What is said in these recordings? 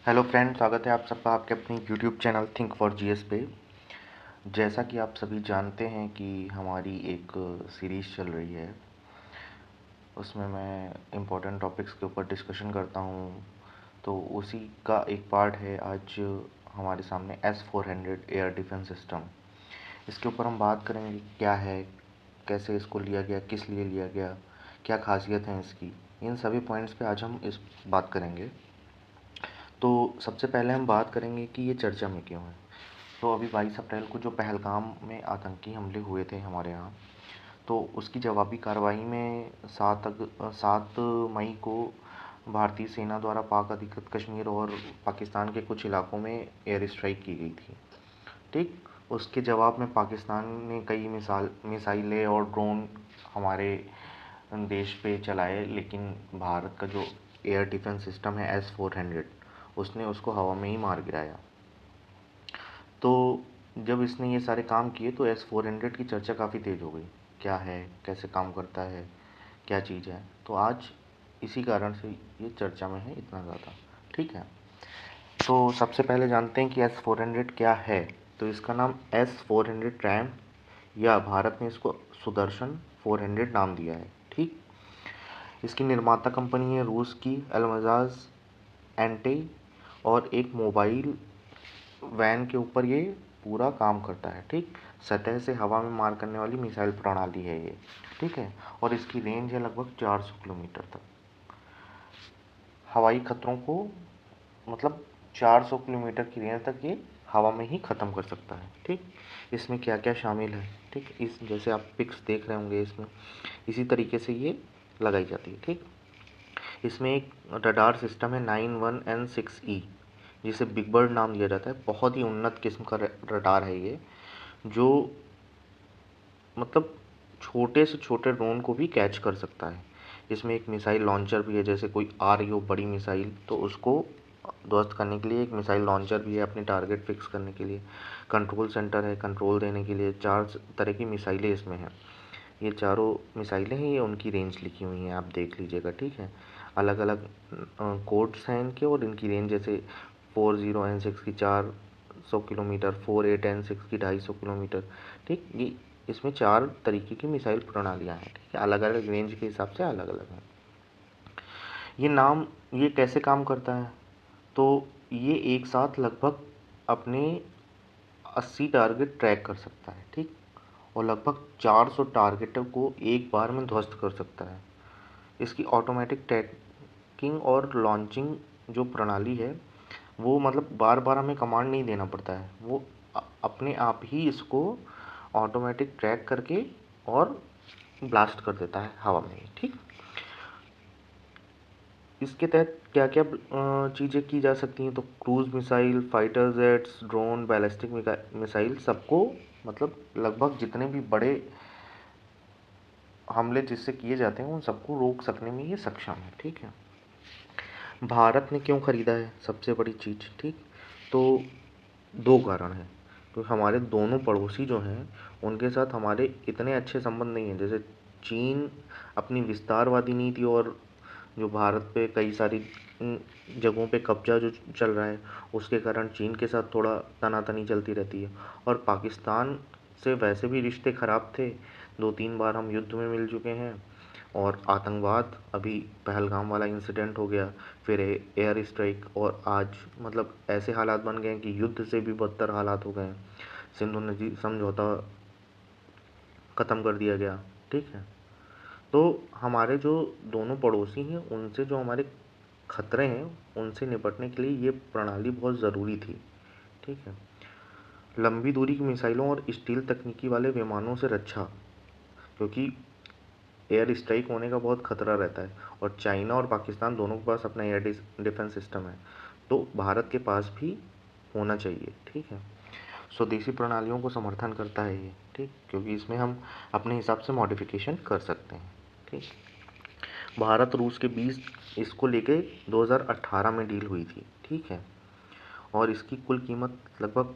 Hello friend, स्वागत है आप सबका आपके अपने YouTube channel think for GS पे। जैसा कि आप सभी जानते हैं कि हमारी एक सीरीज़ चल रही है, उसमें मैं इम्पोर्टेंट टॉपिक्स के ऊपर डिस्कशन करता हूँ। तो उसी का एक पार्ट है आज हमारे सामने S-400 एयर डिफेंस सिस्टम। इसके ऊपर हम बात करेंगे क्या है, कैसे इसको लिया गया, किस लिए लिया गया, क्या खासियत है इसकी। इन सभी पॉइंट्स पे आज हम इस बात करेंगे। तो सबसे पहले हम बात करेंगे कि ये चर्चा में क्यों है। तो अभी 22 अप्रैल को जो पहलगाम में आतंकी हमले हुए थे हमारे यहाँ, तो उसकी जवाबी कार्रवाई में 7 मई को भारतीय सेना द्वारा पाक अधिकृत कश्मीर और पाकिस्तान के कुछ इलाकों में एयर स्ट्राइक की गई थी। ठीक, उसके जवाब में पाकिस्तान ने कई मिसाइलें और ड्रोन हमारे देश पे चलाए, लेकिन भारत का जो एयर डिफेंस सिस्टम है S-400, उसने उसको हवा में ही मार गिराया। तो जब इसने ये सारे काम किए तो S-400 की चर्चा काफ़ी तेज़ हो गई। क्या है, कैसे काम करता है, क्या चीज़ है। तो आज इसी कारण से ये चर्चा में है इतना ज़्यादा। ठीक है, तो सबसे पहले जानते हैं कि S-400 क्या है। तो इसका नाम S-400 ट्रैम्प, या भारत ने इसको सुदर्शन 400 नाम दिया है। ठीक, इसकी निर्माता कंपनी है रूस की अल्मजाज एंटे, और एक मोबाइल वैन के ऊपर ये पूरा काम करता है। ठीक, सतह से हवा में मार करने वाली मिसाइल प्रणाली है ये। ठीक है, और इसकी रेंज है लगभग 400 किलोमीटर तक। हवाई खतरों को मतलब 400 किलोमीटर की रेंज तक ये हवा में ही ख़त्म कर सकता है। ठीक, इसमें क्या क्या शामिल है। ठीक, इस जैसे आप पिक्स देख रहे होंगे इसमें, इसी तरीके से ये लगाई जाती है। ठीक, इसमें एक रडार सिस्टम है 91N6E, जिसे बिग बर्ड नाम दिया जाता है। बहुत ही उन्नत किस्म का रडार है ये, जो मतलब छोटे से छोटे ड्रोन को भी कैच कर सकता है। इसमें एक मिसाइल लॉन्चर भी है, जैसे कोई आ रही हो बड़ी मिसाइल तो उसको ध्वस्त करने के लिए एक मिसाइल लॉन्चर भी है, अपनी टारगेट फिक्स करने के लिए। कंट्रोल सेंटर है, कंट्रोल देने के लिए। 4 तरह की मिसाइलें इसमें हैं। ये चारों मिसाइलें हैं, ये उनकी रेंज लिखी हुई हैं, आप देख लीजिएगा। ठीक है, अलग अलग कोड्स हैं इनके, और इनकी रेंज जैसे 40N6 की 400 किलोमीटर, 48N6 की 250 किलोमीटर। ठीक, ये इसमें 4 तरीके की मिसाइल प्रणालियाँ हैं। ठीक है, अलग अलग रेंज के हिसाब से अलग अलग हैं। ये कैसे काम करता है, तो ये एक साथ लगभग अपने 80 टारगेट ट्रैक कर सकता है। ठीक, और लगभग 400 टारगेटों को एक बार में ध्वस्त कर सकता है। इसकी ऑटोमेटिक ट्रैकिंग और लॉन्चिंग जो प्रणाली है, वो मतलब बार बार हमें कमांड नहीं देना पड़ता है, वो अपने आप ही इसको ऑटोमेटिक ट्रैक करके और ब्लास्ट कर देता है हवा में। ठीक, इसके तहत क्या क्या चीज़ें की जा सकती हैं, तो cruise missile, fighter jets, drone, ballistic missile, सबको मतलब लगभग जितने भी बड़े हमले जिससे किए जाते हैं उन सबको रोक सकने में ये सक्षम है। ठीक है, भारत ने क्यों ख़रीदा है, सबसे बड़ी चीज़। ठीक, तो 2 कारण हैं। तो हमारे दोनों पड़ोसी जो हैं उनके साथ हमारे इतने अच्छे संबंध नहीं हैं। जैसे चीन अपनी विस्तारवादी नीति और जो भारत पे कई सारी जगहों पे कब्जा जो चल रहा है, उसके कारण चीन के साथ थोड़ा तनातनी चलती रहती है। और पाकिस्तान से वैसे भी रिश्ते ख़राब थे, 2-3 बार हम युद्ध में मिल चुके हैं। और आतंकवाद, अभी पहलगाम वाला इंसिडेंट हो गया, फिर एयर स्ट्राइक, और आज मतलब ऐसे हालात बन गए हैं कि युद्ध से भी बदतर हालात हो गए हैं। सिंधु नदी समझौता ख़त्म कर दिया गया। ठीक है, तो हमारे जो दोनों पड़ोसी हैं उनसे जो हमारे खतरे हैं, उनसे निपटने के लिए ये प्रणाली बहुत ज़रूरी थी। ठीक है, लंबी दूरी की मिसाइलों और स्टील तकनीकी वाले विमानों से रक्षा, क्योंकि एयर स्ट्राइक होने का बहुत खतरा रहता है, और चाइना और पाकिस्तान दोनों के पास अपना एयर डिफेंस सिस्टम है, तो भारत के पास भी होना चाहिए। ठीक है, स्वदेशी प्रणालियों को समर्थन करता है ये। ठीक, क्योंकि इसमें हम अपने हिसाब से मॉडिफिकेशन कर सकते हैं। ठीक, भारत रूस के बीच इसको लेके 2018 में डील हुई थी। ठीक है, और इसकी कुल कीमत लगभग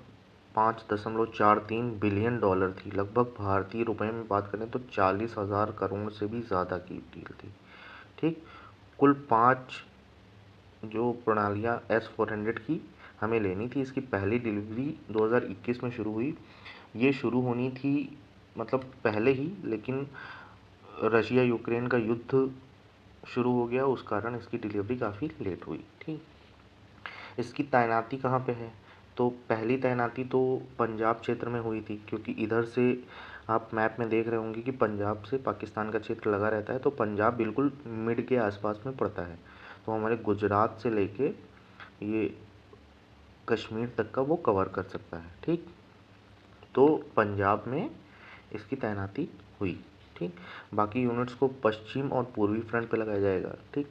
5.43 बिलियन डॉलर थी। लगभग भारतीय रुपए में बात करें तो 40,000 करोड़ से भी ज़्यादा की डील थी। ठीक, कुल 5 जो प्रणालियाँ S-400 की हमें लेनी थी, इसकी पहली डिलीवरी 2021 में शुरू हुई। ये शुरू होनी थी मतलब पहले ही, लेकिन रशिया यूक्रेन का युद्ध शुरू हो गया, उस कारण इसकी डिलीवरी काफ़ी लेट हुई। ठीक, इसकी तैनाती कहाँ पे है? तो पहली तैनाती तो पंजाब क्षेत्र में हुई थी, क्योंकि इधर से आप मैप में देख रहे होंगे कि पंजाब से पाकिस्तान का क्षेत्र लगा रहता है, तो पंजाब बिल्कुल मिड के आसपास में पड़ता है। तो हमारे गुजरात से लेके ये कश्मीर तक का वो कवर कर सकता है। ठीक, तो पंजाब में इसकी तैनाती हुई। ठीक, बाकी यूनिट्स को पश्चिम और पूर्वी फ्रंट पे लगाया जाएगा। ठीक,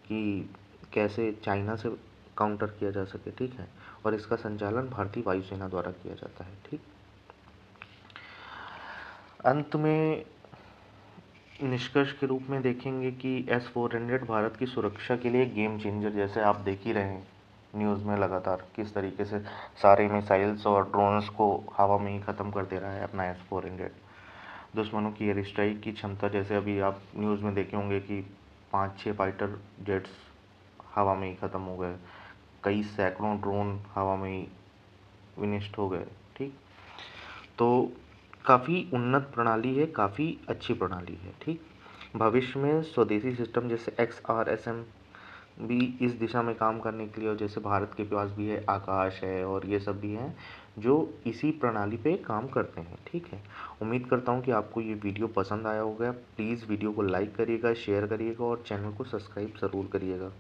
कि कैसे चाइना से काउंटर किया जा सके। ठीक है, और इसका संचालन भारतीय वायुसेना द्वारा किया जाता है। ठीक, अंत में निष्कर्ष के रूप में देखेंगे कि S-400 भारत की सुरक्षा के लिए गेम चेंजर, जैसे आप देख ही रहे हैं न्यूज़ में लगातार किस तरीके से सारे मिसाइल्स और ड्रोन्स को हवा में ही ख़त्म कर दे रहा है अपना S-400। दुश्मनों की एयर स्ट्राइक की क्षमता, जैसे अभी आप न्यूज़ में देखे होंगे कि 5-6 फाइटर जेट्स हवा में ही ख़त्म हो गए, कई सैकड़ों ड्रोन हवा में ही विनिष्ट हो गए। ठीक, तो काफ़ी उन्नत प्रणाली है, काफ़ी अच्छी प्रणाली है। ठीक, भविष्य में स्वदेशी सिस्टम जैसे XRSM भी इस दिशा में काम करने के लिए, और जैसे भारत के पास भी है आकाश है और ये सब भी हैं जो इसी प्रणाली पे काम करते हैं। ठीक है, उम्मीद करता हूँ कि आपको ये वीडियो पसंद आया होगा। प्लीज़ वीडियो को लाइक करिएगा, शेयर करिएगा और चैनल को सब्सक्राइब ज़रूर करिएगा।